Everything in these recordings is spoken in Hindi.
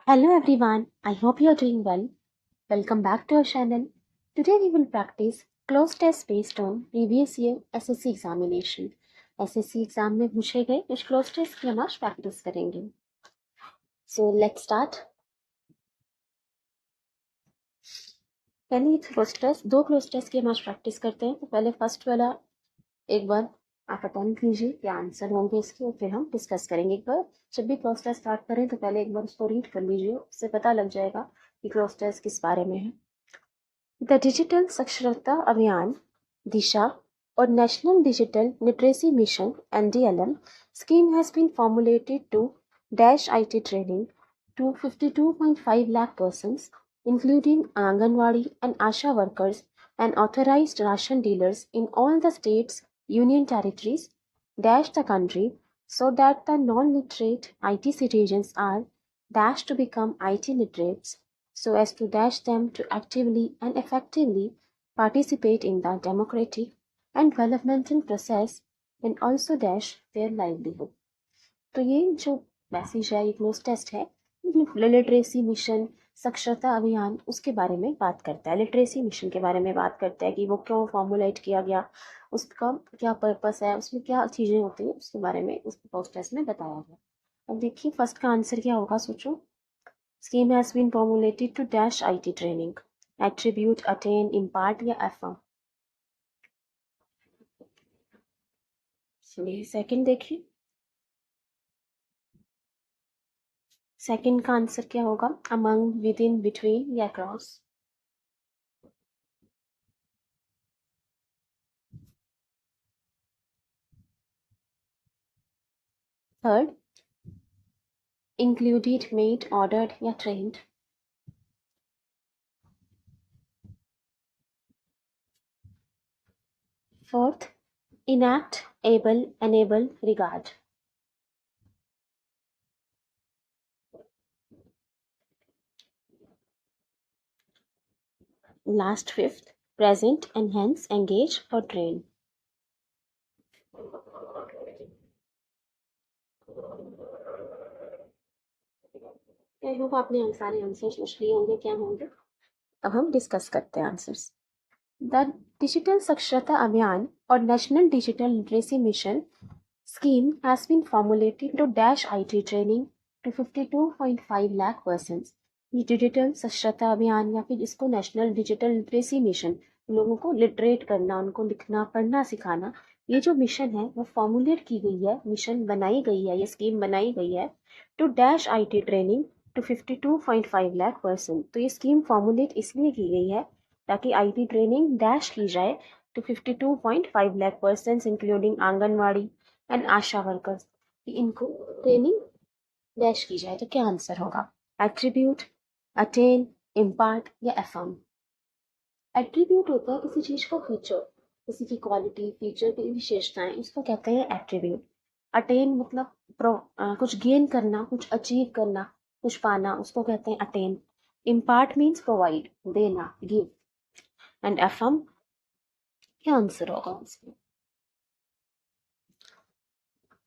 Hello everyone, I hope you are doing well. Welcome back to our channel. Today we will practice closed test based on previous year SSC examination. SSC exam में पूछे गए कुछ क्लोज टेस्ट की हम आज प्रैक्टिस करेंगे. So let's start. पहले दो क्लोज टेस्ट की हम आज प्रैक्टिस करते हैं. तो पहले फर्स्ट वाला एक बार आप अटेम्प्ट कीजिए, क्या आंसर होंगे इसके, और फिर हम डिस्कस करेंगे. एक बार जब भी क्लोज टेस्ट स्टार्ट करें तो पहले एक बार उसको रीड कर लीजिए, उससे पता लग जाएगा कि क्लोज टेस्ट किस बारे में है. The Digital Saksharata Abhiyan (DISHA) or National Digital Literacy Mission (NDLM) scheme has been formulated to dash IT training to 52.5 lakh persons, including Anganwadi and ASHA workers and authorized ration dealers in all the states, union territories, dash the country, so that the non-literate IT citizens are dashed to become IT literates, so as to dash them to actively and effectively participate in the democratic and developmental process and also dash their livelihood. तो ये जो मैसेज है, ये क्लोज टेस्ट है, लिटरेसी मिशन साक्षरता अभियान उसके बारे में बात करता है. लिटरेसी मिशन के बारे में बात करता है कि वो क्यों फॉर्मुलेट किया गया, उसका क्या पर्पस है, उसमें क्या चीज़ें होती हैं, उसके बारे में उस क्लोज टेस्ट में बताया गया. अब देखिए फर्स्ट का आंसर क्या होगा, सोचो. Scheme has been formulated to dash IT training. Attribute, attain, impart या affirm. चलिए सेकंड देखिए. सेकंड का आंसर क्या होगा, among, within, between या across. Third included, made, ordered या trained. Fourth enact, able, enable, regard. Last fifth present, enhance, engage or train. I hope आपने सारे आंसर सोच लिए होंगे क्या होंगे. अब हम डिस्कस करते हैं answers. The Digital Saksharata Abhiyan or National Digital Literacy Mission scheme has been formulated to dash IT training to 52.5 lakh persons. ये डिजिटल साक्षरता अभियान या फिर इसको नेशनल डिजिटल लिटरेसी मिशन, लोगों को लिटरेट करना, उनको लिखना पढ़ना सिखाना, ये जो मिशन है वो फॉर्मुलेट की गई है, मिशन बनाई गई है, ये स्कीम बनाई गई है to dash IT training to 52.5 lakh person. तो ये स्कीम फॉर्मुलेट इसलिए की गई है ताकि IT ट्रेनिंग डैश की जाए to 52.5 lakh person including anganwadi and ASHA workers, इनको ट्रेनिंग डैश की जाए. तो क्या आंसर होगा, एट्रीब्यूट, अटेन, इम्पार्ट या अफर्म. एट्रीब्यूट होता है किसी चीज का फीचर, किसी की क्वालिटी, फीचर की विशेषताएं, उसको कहते हैं एट्रीब्यूट. अटेन मतलब कुछ गेन करना, कुछ अचीव करना, कुछ पाना, उसको कहते हैं अटेन. इम्पार्ट मीन्स प्रोवाइड, देना, गिव. एंड अफर्म क्या आंसर होगा इसमें.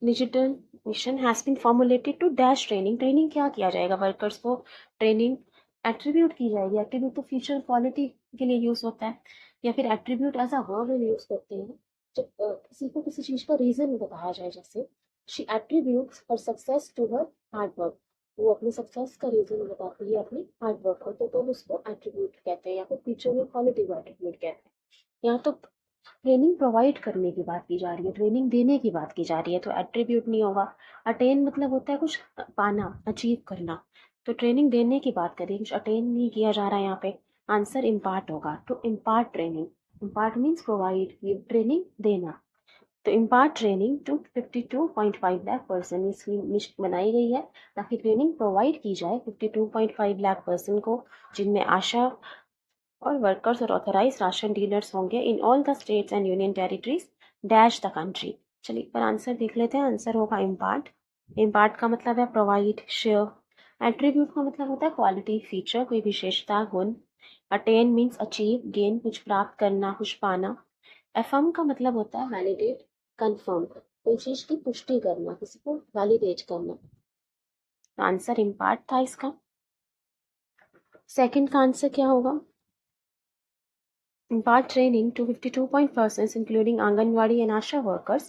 Digital mission has been formulated to dash training. Training क्या किया जाएगा, वर्कर्स को ट्रेनिंग एट्रीब्यूट की जाएगी. एट्रीब्यूट तो फीचर क्वालिटी के लिए यूज होता है, या फिर attribute as a word use करते हैं जब किसी को किसी चीज का रीजन बताया जाए. जैसे she attributes her success to her hard work, वो अपनी सक्सेस का रीजन बताती है अपनी हार्ड वर्क को, तो उसको एट्रीब्यूट कहते हैं, या फिर फीचर में क्वालिटी को एट्रीब्यूट कहते हैं. यहाँ तो ट्रेनिंग प्रोवाइड करने की बात की जा रही है, ट्रेनिंग देने की बात की जा रही है, तो एट्रीब्यूट नहीं होगा. अटेन मतलब होता है कुछ पाना, अचीव करना, तो ट्रेनिंग देने की बात करिए, कुछ अटेन नहीं किया जा रहा है यहाँ पे. आंसर इम्पार्ट होगा. To impart training, impart means provide, training देना. तो impart training to 52.5 lakh person, ये स्कीम बनाई गई है ताकि ट्रेनिंग प्रोवाइड की जाए 52.5 लाख पर्सन को, जिनमें आशा और वर्कर्स और ऑथराइज राशन डीलर्स होंगे in all the states and union territories dash the country. चलिए एक बार आंसर देख लेते हैं. आंसर होगा इम्पार्ट. इम्पार्ट का मतलब है प्रोवाइड, शेयर. एट्रीब्यूट का मतलब होता है क्वालिटी, फीचर, कोई विशेषता, गुण. अटेन मीन्स अचीव, गेन, कुछ प्राप्त करना, कुछ पाना. एफर्म का मतलब होता है वैलिडेट, कंफर्म, कोई चीज की पुष्टि करना, किसी को वैलिडेट करना. तो आंसर इम्पार्ट था इसका. सेकंड का आंसर क्या होगा? Impart training to 52 persons including Anganwadi and Asha workers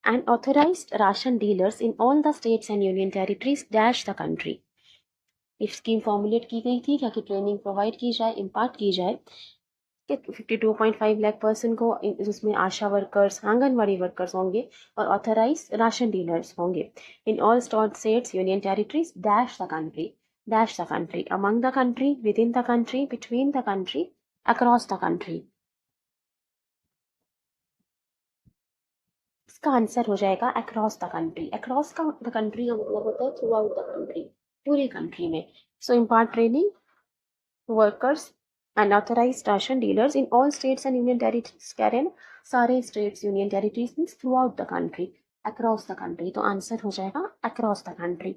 and authorized ration dealers in all the states and union territories dash the country. एक स्कीम फॉर्मुलेट की गई थी ताकि ट्रेनिंग प्रोवाइड की जाए, इम्पार्ट की जाए कि 52.5 लाख पर्सन को, जिसमें आशा वर्कर्स, आंगनवाड़ी वर्कर्स होंगे और ऑथराइज राशन डीलर्स होंगे in all states union territories dash the country, among the country, within the country, between the country, across the country. इसका आंसर हो जाएगा अक्रॉस द कंट्री। अक्रॉस का द कंट्री का मतलब होता है थ्रू आउट द कंट्री, पूरी कंट्री में। So impart training workers and authorised ration dealers in all states and union territories, कह रहे हैं सारे states union territories means through out the country, across the country. तो आंसर हो जाएगा अक्रॉस द कंट्री।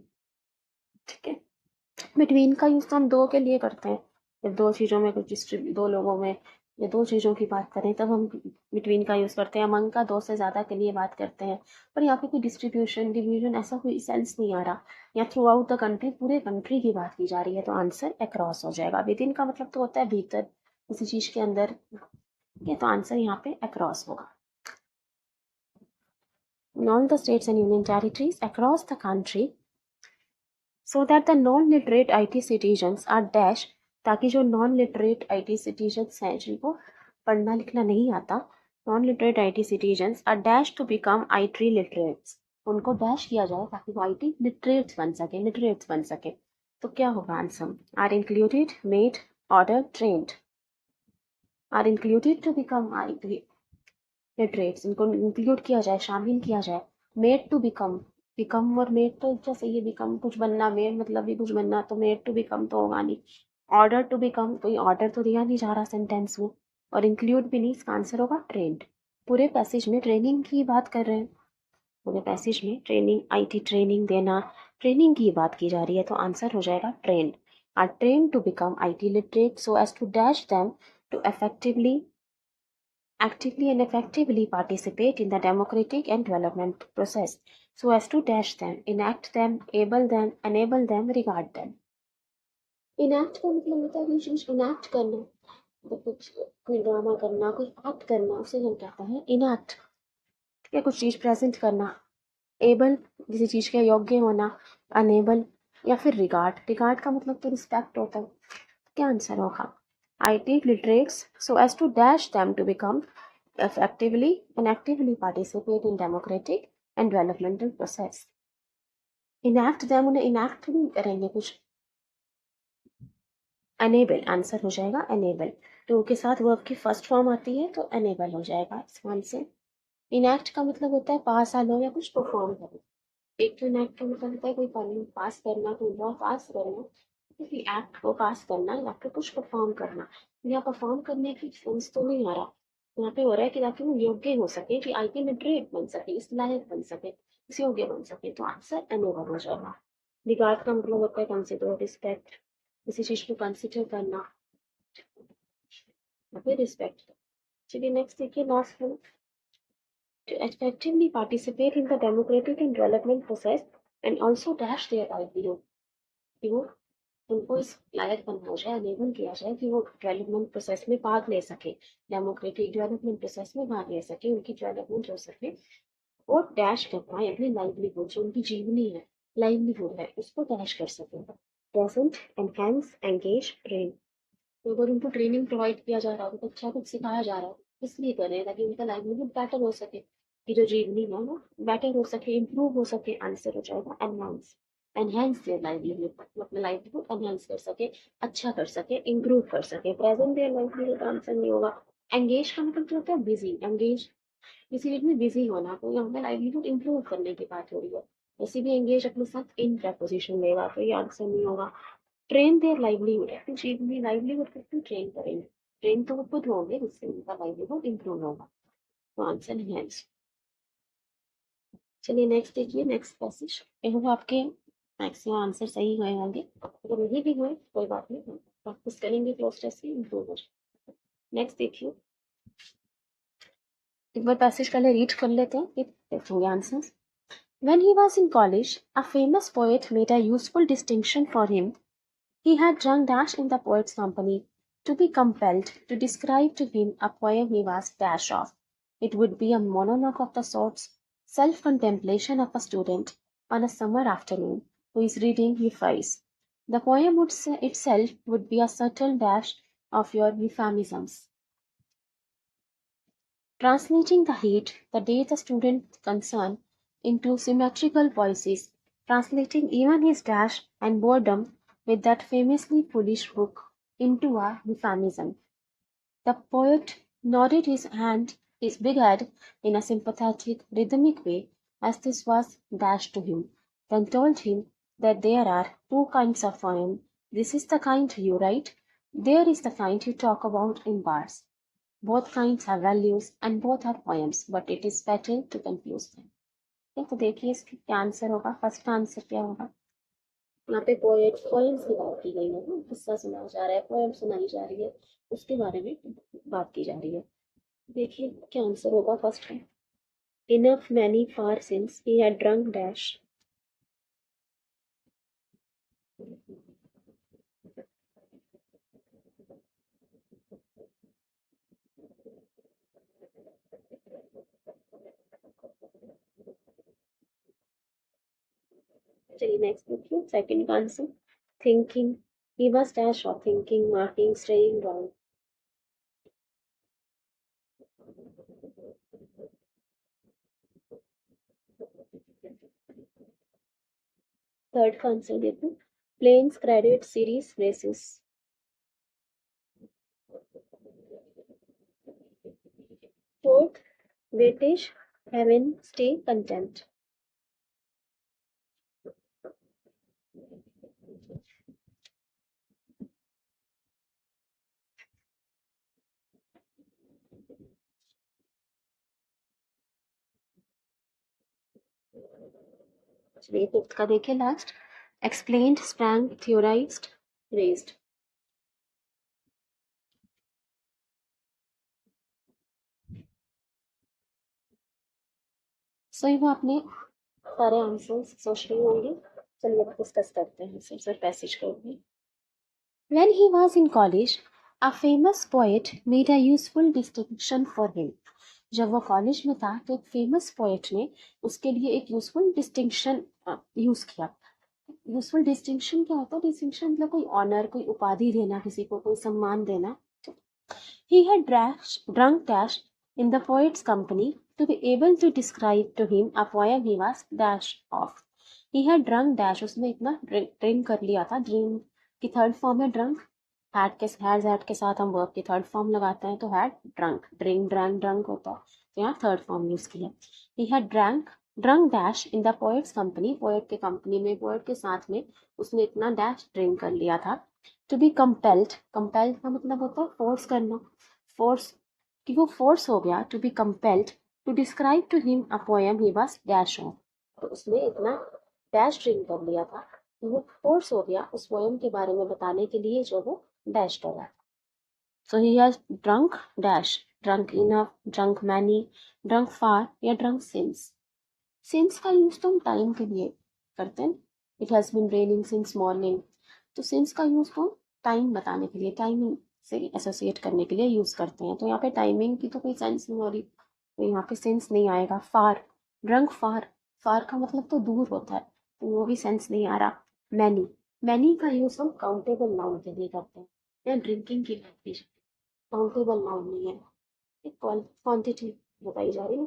ठीक है, बिटवीन का यूज तो हम दो के लिए करते हैं, जब दो चीज़ों में कुछ दो लोगों में या दो चीज़ों की बात करें तब हम बिटवीन का यूज़ करते हैं। अमंग का दो से ज़्यादा के लिए बात करते हैं, पर यहाँ पे कोई डिस्ट्रीब्यूशन डिवीजन ऐसा कोई सेंस नहीं आ रहा। या थ्रू आउट द कंट्री, पूरे कंट्री की बात की जा रही है, तो आंसर अक्रॉस हो जाएगा। विद इन का मतलब तो होता है भीतर, किसी चीज़ के अंदर, ये तो आंसर यहाँ पे अक्रॉस होगा। In all the states and union territories across the country, so that the non-literate IT citizens are dash, ताकि जो नॉन लिटरेट IT citizens हैं, जिनको पढ़ना लिखना नहीं आता, non literate IT citizens are dash to become IT literates, उनको डैश किया जाए ताकि वो IT लिटरेट्स बन सके। तो क्या होगा answer? Are included, made, order, trained. Are included to become IT literates, इनको इंक्लूड किया जाए, शामिल किया जाए। मेड टू बिकम, बिकम और मेड तो जैसे ये बिकम कुछ बनना, मेड मतलब भी कुछ बनना, तो मेड टू बिकम तो होगा नहीं। ऑर्डर टू बिकम, तो ये ऑर्डर तो दिया नहीं जा रहा सेंटेंस में, और इंक्लूड भी नहीं, इसका आंसर होगा ट्रेंड। पूरे पैसेज में ट्रेनिंग की बात कर रहे हैं, पूरे पैसेज में ट्रेनिंग, IT ट्रेनिंग देना, ट्रेनिंग की बात की जा रही है, तो आंसर हो जाएगा trained. Are train to become IT literate so as to dash them to actively and effectively participate in the democratic and development process, so as to dash them, enact them, able them, enable them, regard them. Enact का मतलब होता है कोई चीज इनैक्ट करना, तो कुछ कोई ड्रामा करना, कोई एक्ट करना, उसे हम कहते हैं इनैक्ट। ठीक है, कुछ चीज प्रेजेंट करना। एबल, किसी चीज के योग्य होना। अनेबल या फिर रिगार्ड, रिगार्ड का मतलब तो रिस्पेक्ट होता है। क्या आंसर होगा? IT literates so as to dash them to become effectively and actively participate in democratic and developmental process. Enact them, उन्हें enact नहीं करेंगे कुछ। enable, आंसर हो जाएगा enable। तो के साथ वर्ब की फर्स्ट फॉर्म आती है तो enable हो जाएगा इसका आंसर। enact का मतलब होता है पास आना या कुछ परफॉर्म करना। एक तो enact का मतलब होता है कोई कानून पास करना, कोई लॉ पास करना, किसी एक्ट को पास करना या फिर कुछ परफॉर्म करना। यहाँ परफॉर्म करने की सेंस तो नहीं आ रहा, यहाँ पे हो रहा है कि ताकि वो योग्य हो सके, कि IT लिटरेट बन सके, इस लायक बन सके, इस योग्य बन सके, तो आंसर एनेबल हो जाएगा। रिगार्ड का मतलब होता है कंसिडर, रिस्पेक्ट, किसी चीज को कंसिडर करना या फिर रिस्पेक्ट। चलिए नेक्स्ट देखिए, last one. To effectively participate in the democratic and development process and also dash their livelihood, कि वो उनको इस लायक बनाया जाए, अनेबल किया जाए कि वो डेवलपमेंट प्रोसेस में भाग ले सके, डेमोक्रेटिक डेवलपमेंट प्रोसेस में भाग ले सके, उनकी डेवलपमेंट हो सके, और डैश कर पाए अपनी लाइवलीहुड, जो उनकी जीवनी है, लाइवलीहुड है, उसको डैश कर सके। Present, enhance, engage, train. तो अगर उनको ट्रेनिंग प्रोवाइड किया जा रहा है, उनको अच्छा कुछ सिखाया जा रहा है, इसलिए कर रहे हैं ताकि उनका लाइवलीहुड बेटर हो सके, कि जो जीवनी है वो बेटर हो सके, इम्प्रूव हो सके। आंसर हो जाएगा एनहांस। एनहांस देयर लाइवलीहुड, अपना लाइवलीहुड एनहांस कर सके, अच्छा कर सके, इम्प्रूव कर सके। प्रेजेंट देयर लाइवलीहुड आंसर नहीं होगा। एंगेज का मतलब क्या होता है? बिजी, एंगेज, किसी चीज में बिजी होना, तो यहाँ पे लाइवलीहुड इम्प्रूव करने की बात हो रही है। वैसे भी एंगेज अपने साथ इन प्रपोजिशन लेगा, तो ये आंसर नहीं होगा। ट्रेन देयर लाइवलीहुड, अपनी जीवनी लाइवलीहुड को क्यों ट्रेन करेंगे? ट्रेन तो वो खुद होंगे, जिससे उनका लाइवलीहुड इम्प्रूव होगा, तो आंसर है। चलिए नेक्स्ट देखिए, नेक्स्ट पैसेज। आई होप आपके मैक्सिमम आंसर सही हुए होंगे, अगर नहीं भी हुए कोई बात नहीं, प्रैक्टिस करेंगे क्लोज टेस्ट की, इम्प्रूव हो जाए। नेक्स्ट देखिए, एक बार पैसेज पहले रीड कर लेते हैं, फिर देखेंगे answers. When he was in college, a famous poet made a useful distinction for him He had drunk dash in the poet's company. To be compelled to describe to him a poem he was dash of. It would be a monologue of the sorts, self-contemplation of a student on a summer afternoon who is reading Euphues. The poem itself would be a subtle dash of your euphemisms. Translating the heat, the day the student concern, into symmetrical voices, translating even his dash and boredom with that famously foolish book into a euphemism. The poet nodded his big head, in a sympathetic, rhythmic way, as this was dashed to him, then told him that there are two kinds of poem. This is the kind you write, there is the kind you talk about in bars. Both kinds have values and both are poems, but it is better to confuse them. ठीक, तो देखिए इसका क्या आंसर होगा। फर्स्ट आंसर क्या होगा, यहाँ पे पोएम्स की बात की गई है ना, किस्सा सुनाया जा रहा है, पोएम सुनाई जा रही है, उसके बारे में बात की जा रही है। देखिए क्या आंसर होगा। फर्स्ट है enough many far since he had drunk dash. चलिए नेक्स्ट देखिए सेकंड का answer thinking he was dash और thinking marking staying wrong. Third का आंसर देखो plains credit series races. Fourth weightage heaven stay content. चलिए फिफ्थ का देखिए last explained sprang theorised raised. So ये वो आपने सारे आंसर्स सोच रही होंगे। चलिए अब डिस्कस करते हैं फिर पैसेज को भी। When he was in college, a famous poet made a useful distinction for him. जब वो कॉलेज में था तो एक फेमस पोएट ने उसके लिए एक यूजफुल डिस्टिंक्शन यूज किया। यूजफुल डिस्टिंक्शन क्या होता है? डिस्टिंक्शन मतलब कोई ऑनर, कोई उपाधि देना, किसी को कोई सम्मान देना। He had drunk dash in the poet's company to be able to describe to him a poem he was dash of. He had drunk dash, उसने इतना ड्रिंक कर लिया था। ड्रिंक की थर्ड फॉर्म है ड्रंक। हैड के साथ हम वर्ब की थर्ड फॉर्म लगाते हैं तो had drunk, drink drunk drunk होता है, तो यहाँ थर्ड फॉर्म यूज किया। ही had drunk dash in the poets company, poet के कंपनी में, पोएट के साथ में उसने इतना डैश ड्रिंक कर लिया था। टू बी कंपेल्ड, कंपेल्ड का मतलब होता है फोर्स करना, फोर्स कि वो फोर्स हो गया। To be compelled to describe to him a poem he was dash of, तो उसने इतना डैश ड्रिंक कर लिया था तो वो फोर्स हो गया उस पोएम के बारे में बताने के लिए जो वो डैश कर रहा था। So he has drunk dash, drunk enough, drunk many, drunk far या ड्रंक सिंस। सिंस का यूज तो हम टाइम के लिए करते हैं। It has been raining since morning, तो सिंस का यूज तो टाइम बताने के लिए, टाइमिंग से एसोसिएट करने के लिए यूज करते हैं। तो यहाँ पे टाइमिंग की तो कोई सेंस नहीं हो रही, तो यहाँ पे सेंस नहीं आएगा। फार, ड्रंक फार, फार का मतलब तो दूर होता है, तो वो भी सेंस नहीं आ रहा। मैनी, मैनी का यूज हम काउंटेबल नाउन के लिए करते हैं या ड्रिंकिंग की बात की, काउंटेबल नाउन नहीं है, एक क्वांटिटी बताई जा रही है,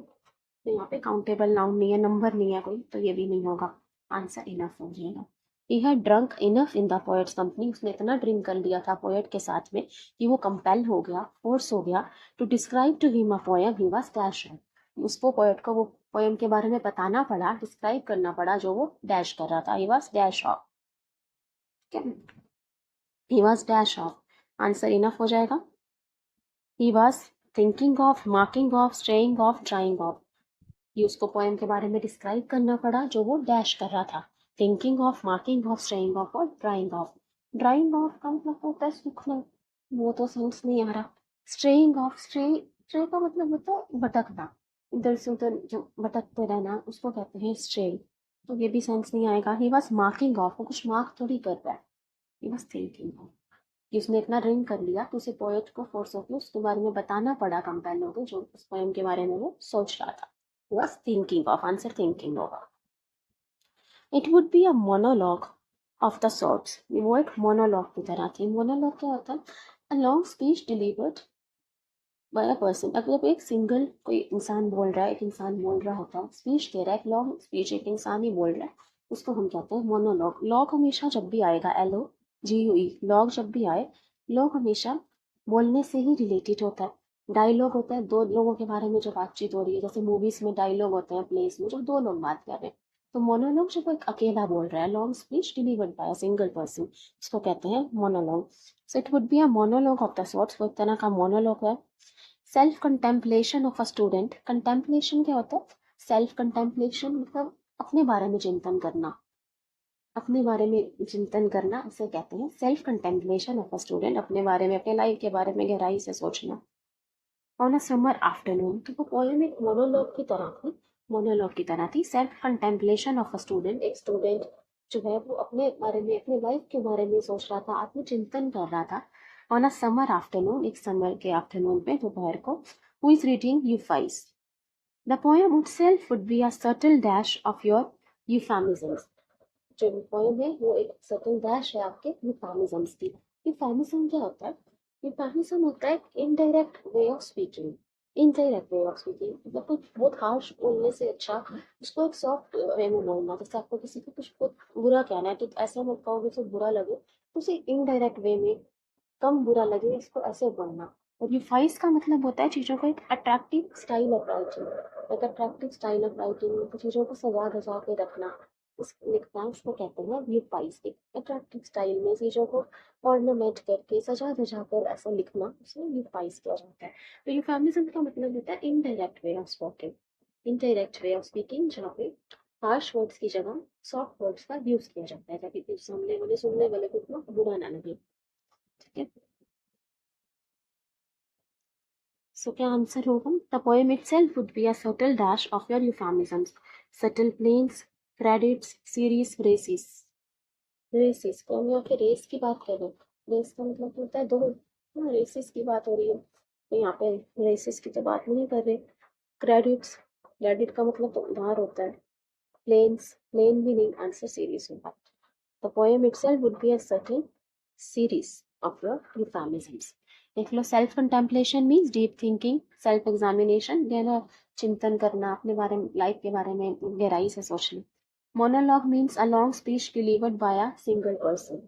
तो यहाँ पे काउंटेबल नाउन नहीं है, नंबर नहीं है कोई, तो ये भी नहीं होगा। आंसर इनफ हो जाएगा। ही had drunk enough in the poets company, उसने इतना ड्रिंक कर लिया था पोएट के साथ में कि वो कंपेल हो गया, फोर्स हो गया। To describe to him a poem he was dash of, उसको पोएट को वो पोएम के बारे में बताना पड़ा, डिस्क्राइब करना पड़ा जो वो डैश कर रहा था। He was dash of, he was dash of, answer enough हो जाएगा। ही was thinking of, marking of, straying of, drying of, ये उसको पोएम के बारे में डिस्क्राइब करना पड़ा जो वो डैश कर रहा था। Thinking of, marking of, straying of और ड्राइंग ऑफ। ड्राइंग ऑफ का मतलब होता है सूखना, वो तो सेंस नहीं आ रहा। स्ट्रेइंग ऑफ, स्ट्रे का मतलब होता है भटकना, इधर से उधर जो भटकते रहना, उसको कहते हैं स्ट्रे, तो ये भी सेंस नहीं आएगा। ही वॉज मार्किंग ऑफ, वो कुछ मार्क थोड़ी कर रहा है, ही वाज थिंकिंग ऑफ, कि उसने इतना ड्रिंक कर लिया तो उसे पोएट को फोर्सफुली उसके बारे में बताना पड़ा कंपेनियन को जो उस पोएम के बारे में वो सोच रहा था। He was thinking of, answer thinking होगा। It would be a monologue of the sorts, वो एक मोनोलॉग की तरह थी। मोनोलॉग क्या होता है? A long speech delivered by a person. अगर एक सिंगल कोई इंसान बोल रहा है, एक इंसान बोल रहा होता है, स्पीच दे रहा है, एक लॉन्ग स्पीच एक इंसान ही बोल रहा है, उसको हम कहते हैं मोनोलॉग। लॉग हमेशा जब भी आएगा, LOGUE, लॉग जब भी आए, लॉग हमेशा बोलने से ही रिलेटेड होता है। डायलॉग होता है दो लोगों के बारे में जो बातचीत हो रही है, जैसे मूवीज में डायलॉग होते हैं, प्लेस में जब दो लोग बात कर रहे हैं। तो मोनोलॉग जब एक अकेला बोल रहा है, long speech delivered by a single person, उसको कहते हैं monologue. So it would be a monologue of the sorts, वो एक तरह का मोनोलॉग है। Self contemplation of a student, contemplation क्या होता है? सेल्फ कंटेम्पलेशन मतलब अपने बारे में चिंतन करना, अपने बारे में चिंतन करना इसे कहते हैं self contemplation of a student, अपने बारे में, अपने लाइफ के बारे में गहराई से सोचना। ऑन अ समर आफ्टरनून, तो वो पोएम एक मोनोलॉग की तरह थी, मोनोलॉग की तरह थी। Self contemplation of a student, एक स्टूडेंट जो है वो अपने बारे में, अपने लाइफ के बारे में सोच रहा था, आत्मचिंतन कर रहा था। ऑन अ समर आफ्टरनून, एक समर के आफ्टरनून पे, दोपहर को, who is reading Euphues. The poem itself would be a subtle dash of your euphemisms, जो पोएम है वो एक सटल डैश है आपके यूफेमिज्म्स की। यूफेमिज्म क्या होता है? यूफेमिज्म होता है indirect way of speaking, indirect way of speaking मतलब कुछ बहुत हार्श बोलने से अच्छा उसको एक सॉफ्ट वे में बोलना। जैसे आपको किसी को कुछ बहुत बुरा कहना है तो ऐसा मत कहो कि उसे बुरा लगे, तो उसे इनडायरेक्ट वे में, कम बुरा लगे, इसको ऐसे बोलना। और यूफाइज का मतलब होता है चीज़ों का एक अट्रैक्टिव स्टाइल ऑफ राइटिंग, एक अट्रैक्टिव स्टाइल ऑफ राइटिंग, तो चीज़ों को सजा धजा के रखना, उस लिखना, उसको कहते हैं यूफाइज। एक अट्रैक्टिव स्टाइल में चीज़ों को ऑर्नामेंट करके, सजा धजा कर ऐसा लिखना, उसमें यूफाइज किया जाता है। तो यूफेमिज्म का मतलब होता है indirect way of स्पोकिंग, indirect way of speaking, जहाँ पे हार्श वर्ड्स की जगह सॉफ्ट वर्ड्स का यूज किया जाता है ताकि सामने वाले, सुनने वाले को इतना बुरा ना लगे। ठीक है, सो क्या आंसर होगा? The poem itself would be a subtle dash of your euphemisms, subtle planes, credits, series, races। Races को हम यहाँ पे रेस की बात कर रहे हैं, रेस का मतलब होता है दौड़, हाँ रेसिस की बात हो रही है, तो यहाँ पे रेसिस की तो बात नहीं कर रहे। क्रेडिट्स, क्रेडिट का मतलब तो उधार होता है। प्लेन्स, प्लेन भी नहीं, आंसर सीरीज होगा। The poem itself would be a certain series of your euphemisms। देख लो, self contemplation means deep thinking, self examination, गहरा चिंतन करना, अपने बारे में, लाइफ के बारे में गहराई से सोचना। Monologue means a long speech delivered by a single person,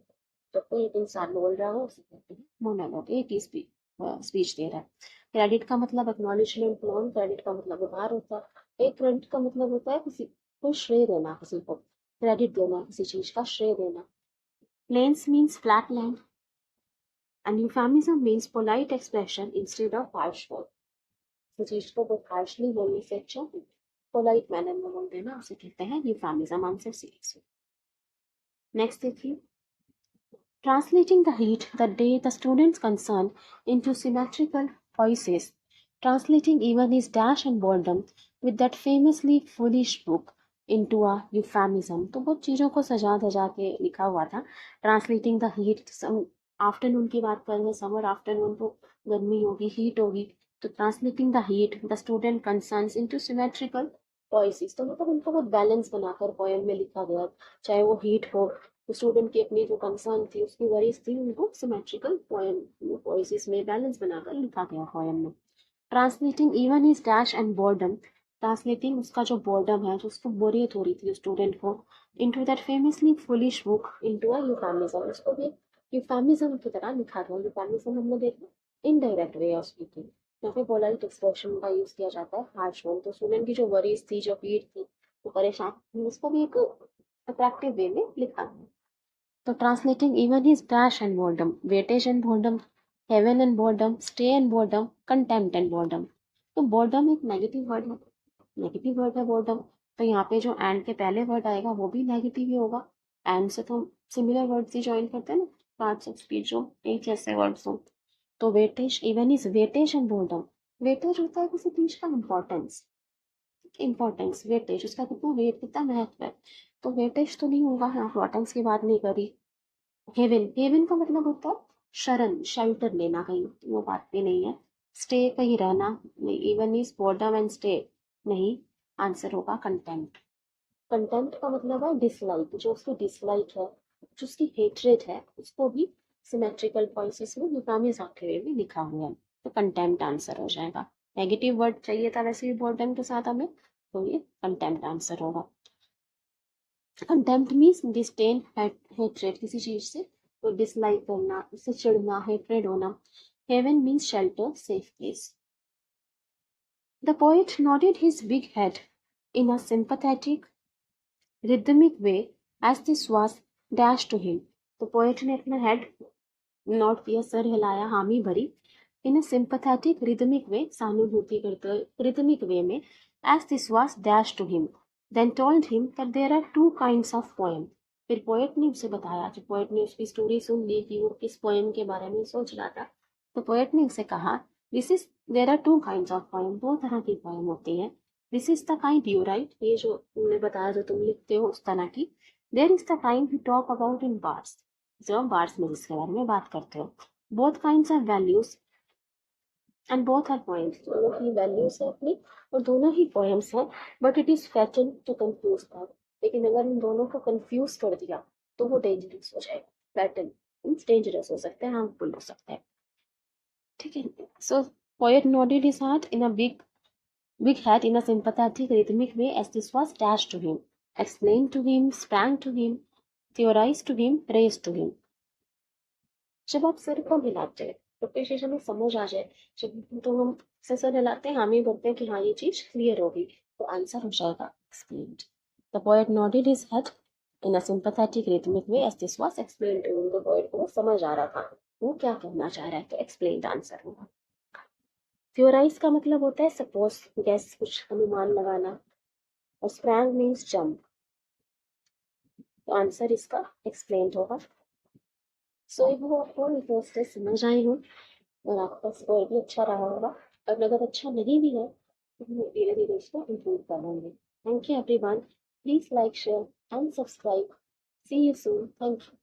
जब कोई एक इंसान बोल रहा हो उसे कहते हैं मोनोलॉग, एक ही स्पीच दे रहा है। क्रेडिट का मतलब एक्नॉलेजमेंट, नॉन क्रेडिट का मतलब उधार होता है। एक क्रेडिट का मतलब होता है किसी को श्रेय देना, किसी को क्रेडिट देना, किसी चीज का श्रेय देना। Plains means flat land, and euphemism means polite expression instead of harsh word. किसी चीज को बहुत हार्शली बोलने से अच्छा पोलाइट मैनर में बोल देना, उसे कहते हैं यूफेमिज्म। Answer series. नेक्स्ट देखिए, translating the heat, the day, the student's concern into symmetrical voices, translating even his dash and boredom with that famously foolish book into a euphemism। तो बहुत चीज़ों को सजा धजा के लिखा हुआ था। ट्रांसलेटिंग द हीट, आफ्टरनून की बात कर रहे हैं, समर आफ्टरनून तो गर्मी होगी, हीट होगी, तो translating the heat, the student concerns into symmetrical voices, तो मतलब उनको बहुत बैलेंस बनाकर पोएम में लिखा गया, चाहे वो हीट हो, स्टूडेंट की अपनी जो कंसर्न थी, उसकी वरीज थी, उनको सिमेट्रिकल पोएम वॉइसेस में बैलेंस बनाकर लिखा गया पोएम में। Translating even is dash and boredom, translating उसका जो बोर्डम है, जो उसको बोरियत हो रही थी स्टूडेंट को, into that famously foolish book into a euphemism, उसको भी यूफेमिज्म की तरह लिखा गया। यूफेमिज्म हमने देखा इनडायरेक्ट वे ऑफ स्पीकिंग, यहाँ पे पोलाइट एक्सप्रेशन का यूज किया जाता है, हार्श वन, तो स्टूडेंट की जो वरीज थी, जो पीड़ थी, वो परेशान, उसको भी एक अट्रैक्टिव वे में लिखा गया। तो translating even his dash and boredom, weightage and boredom, heaven and boredom, stay and boredom, contempt and boredom. तो बोर्डम एक नेगेटिव वर्ड है, नेगेटिव वर्ड है बोर्डम, तो यहाँ पे जो एंड के पहले वर्ड आएगा वो भी नेगेटिव ही होगा। एंड से तो हम सिमिलर वर्ड्स ही ज्वाइन करते हैं ना, पार्ट्स ऑफ स्पीच जो एक जैसे वर्ड्स हो। तो weightage, even is weightage and boredom, weightage होता है किसी चीज का इम्पोर्टेंस, इम्पोर्टेंस, वेटेज, उसका कितना वेट, कितना महत्व है, तो वेटेज तो नहीं होगा, यहाँ इम्पोर्टेंस की बात नहीं करी। हेवन, हेवन का मतलब होता है शरण, शेल्टर लेना कहीं, वो बात भी नहीं है। स्टे कहीं रहना नहीं, even is boredom and stay नहीं, आंसर होगा कंटेम्प्ट। कंटेम्प्ट का मतलब है डिसलाइक, जो उसकी डिसलाइक है, जो उसकी हेट्रेड है, उसको भी सिमेट्रिकल पॉइंट्स में निकामी आते हुए भी लिखा हुआ है, तो कंटेम्प्ट आंसर हो जाएगा। नेगेटिव वर्ड चाहिए था वैसे भी बोर्डम के साथ हमें, तो ये कंटेम्प्ट आंसर होगा। कंटेम्प्ट मीन्स डिस्डेन, हेट्रेड किसी चीज से, तो डिसलाइक करना, उससे चिढ़ना, हेट्रेड होना। Heaven means shelter, safe place. The poet nodded his big head in a sympathetic, rhythmic way as this was dashed to him. तो पोएट ने अपना हेड नॉट किया, सर हिलाया, हामी भरी, इन अ सिंपैथेटिक रिदमिक वे, सहानुभूति करते रिदमिक वे में, as this was dash to him, then told him that there are two kinds of poem. फिर पोएट ने उसे बताया, जब पोएट ने उसकी स्टोरी सुन ली कि वो किस पोएम के बारे में सोच रहा था, तो पोएट ने उसे कहा, this is there are two kinds of poem, दो तरह की पोएम होती है। This is the kind you write, ये जो तुमने बताया जो तुम लिखते हो उस तरह की। There is the kind you talk about in bars, जो हम बार्स में जिसके बारे में बात करते हो। Both kinds of values and both are points, दोनों ही वैल्यूज है अपनी और दोनों ही पोएम्स हैं, but it is fatal to confuse that, लेकिन अगर इन दोनों को कंफ्यूज कर दिया तो वो डेंजरस हो जाएगा। फैटल मीन्स डेंजरस हो सकता है, हार्मफुल हो सकता है, ठीक है। सो poet nodded his head in a big head in a sympathetic rhythmic way as this was dashed to him, explained to him, sprang to him, theorized to him, praised to him। जब आप सिर को हिलाते हैं तो पेशेश हमें समझ आ जाए, जब तो हम से सर हिलाते हैं, हम ही बोलते हैं कि हाँ ये चीज क्लियर होगी, तो आंसर हो जाएगा explained. The poet nodded his head in a sympathetic rhythmic way as this was explained to him। तो पोएट को समझ आ रहा था वो क्या कहना चाह रहा है, तो एक्सप्लेन्ड आंसर होगा। थ्योराइज का मतलब होता है सपोज, गैस, कुछ अनुमान लगाना, और स्प्रैंग मीन्स जंप, तो आंसर इसका एक्सप्लेन्ड होगा। सो वो आपको प्रोसेस समझ आए हो और आपका स्कोर भी अच्छा रहा होगा, और अगर अच्छा नहीं भी है तो हम धीरे धीरे इसको इम्प्रूव कर लेंगे। Thank you everyone, please like, share and subscribe. See you soon, thank you.